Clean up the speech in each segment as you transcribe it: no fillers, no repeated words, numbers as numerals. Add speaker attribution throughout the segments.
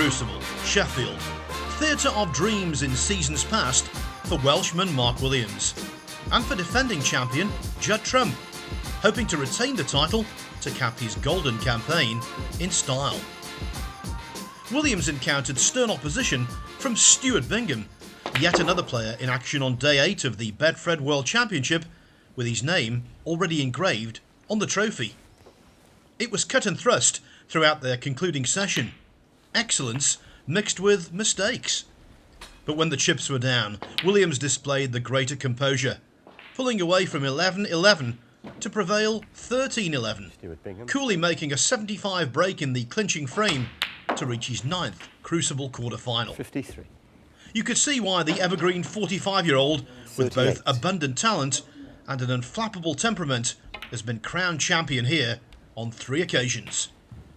Speaker 1: Crucible, Sheffield. Theatre of dreams in seasons past for Welshman Mark Williams. And for defending champion Judd Trump, hoping to retain the title to cap his golden campaign in style. Williams encountered stern opposition from Stuart Bingham, yet another player in action on day 8 of the Betfred World Championship, with his name already engraved on the trophy. It was cut and thrust throughout their concluding session. Excellence mixed with mistakes. But when the chips were down, Williams displayed the greater composure, pulling away from 11-11 to prevail 13-11, coolly making a 75 break in the clinching frame to reach his 9th Crucible quarter-final.
Speaker 2: 53.
Speaker 1: You could see why the evergreen 45-year-old, with both abundant talent and an unflappable temperament, has been crowned champion here on 3 occasions.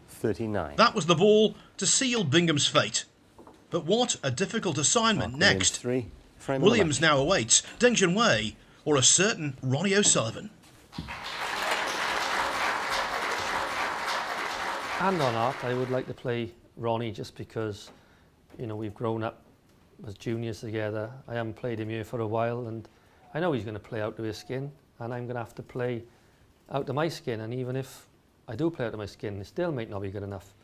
Speaker 2: 39.
Speaker 1: That was the ball to seal Bingham's fate. But what a difficult assignment next. Williams now awaits Ding Junhui or a certain Ronnie O'Sullivan.
Speaker 3: Hand on heart, I would like to play Ronnie just because, you know, we've grown up as juniors together. I haven't played him here for a while, and I know he's going to play out to his skin, and I'm going to have to play out to my skin. And even if I do play out to my skin, it still might not be good enough.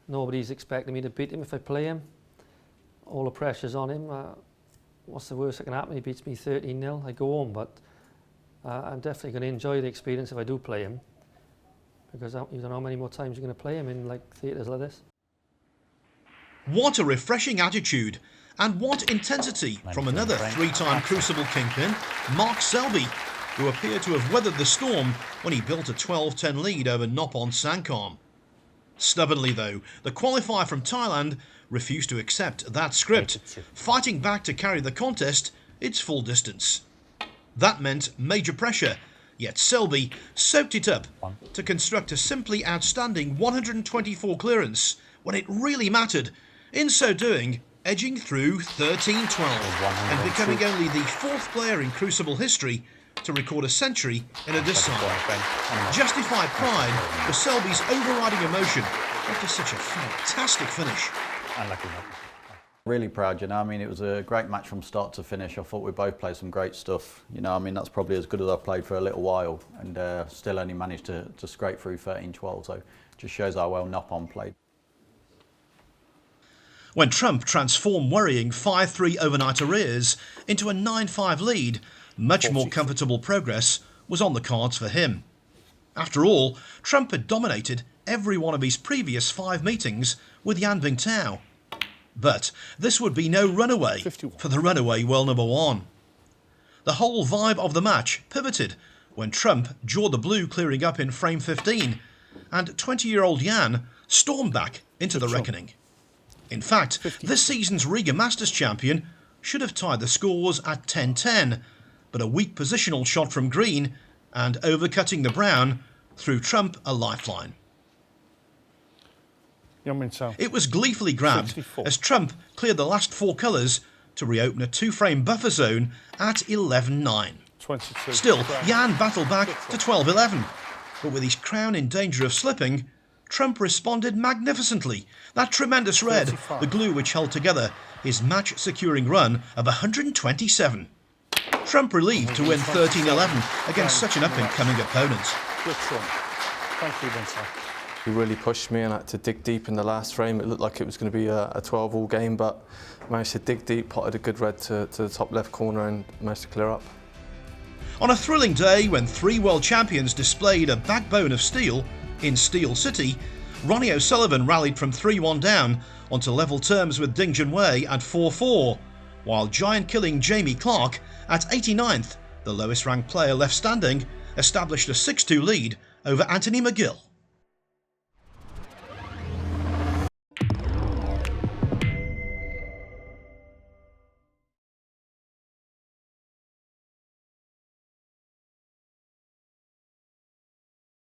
Speaker 3: Nobody's expecting me to beat him if I play him. All the pressure's on him. What's the worst that can happen? He beats me 13-0. I go home, but I'm definitely going to enjoy the experience if I do play him, because you don't know how many more times you're going to play him in like theatres like this.
Speaker 1: What a refreshing attitude, and what intensity from another 3-time Crucible kingpin, Mark Selby, who appeared to have weathered the storm when he built a 12-10 lead over Noppon Sangkam. Stubbornly though, the qualifier from Thailand refused to accept that script, fighting back to carry the contest its full distance. That meant major pressure, yet Selby soaked it up to construct a simply outstanding 124 clearance when it really mattered, in so doing edging through 13-12 and becoming only the 4th player in Crucible history to record a century in a decile. Justified pride was Selby's overriding emotion after such a fantastic finish.
Speaker 4: Really proud, you know. I mean, it was a great match from start to finish. I thought we both played some great stuff. You know, I mean, that's probably as good as I've played for a little while, and still only managed to scrape through 13-12. So it just shows how well Noppon played.
Speaker 1: When Trump transformed worrying 5-3 overnight arrears into a 9-5 lead, much more comfortable progress was on the cards for him. After all, Trump had dominated every one of his previous 5 meetings with Yan Bingtao. But this would be no runaway for the runaway world number 1. The whole vibe of the match pivoted when Trump jawed the blue clearing up in frame 15, and 20-year-old Yan stormed back into the reckoning. In fact, this season's Riga Masters champion should have tied the scores at 10-10, but a weak positional shot from green and overcutting the brown threw Trump a lifeline. It was gleefully grabbed 64. As Trump cleared the last 4 colours to reopen a 2-frame buffer zone at 11-9. Still, Yan battled back to 12-11, but with his crown in danger of slipping, Trump responded magnificently. That tremendous red, the glue which held together his match-securing run of 127. Trump relieved to win 13-11 against such an up-and-coming opponent.
Speaker 2: Good Trump. Thank you, Vincent.
Speaker 5: He really pushed me and I had to dig deep in the last frame. It looked like it was going to be a 12-all game, but I managed to dig deep, potted a good red to the top left corner and managed to clear up.
Speaker 1: On a thrilling day when 3 world champions displayed a backbone of steel in Steel City, Ronnie O'Sullivan rallied from 3-1 down onto level terms with Ding Junhui at 4-4, while giant-killing Jamie Clark at 89th, the lowest-ranked player left standing, established a 6-2 lead over Anthony McGill.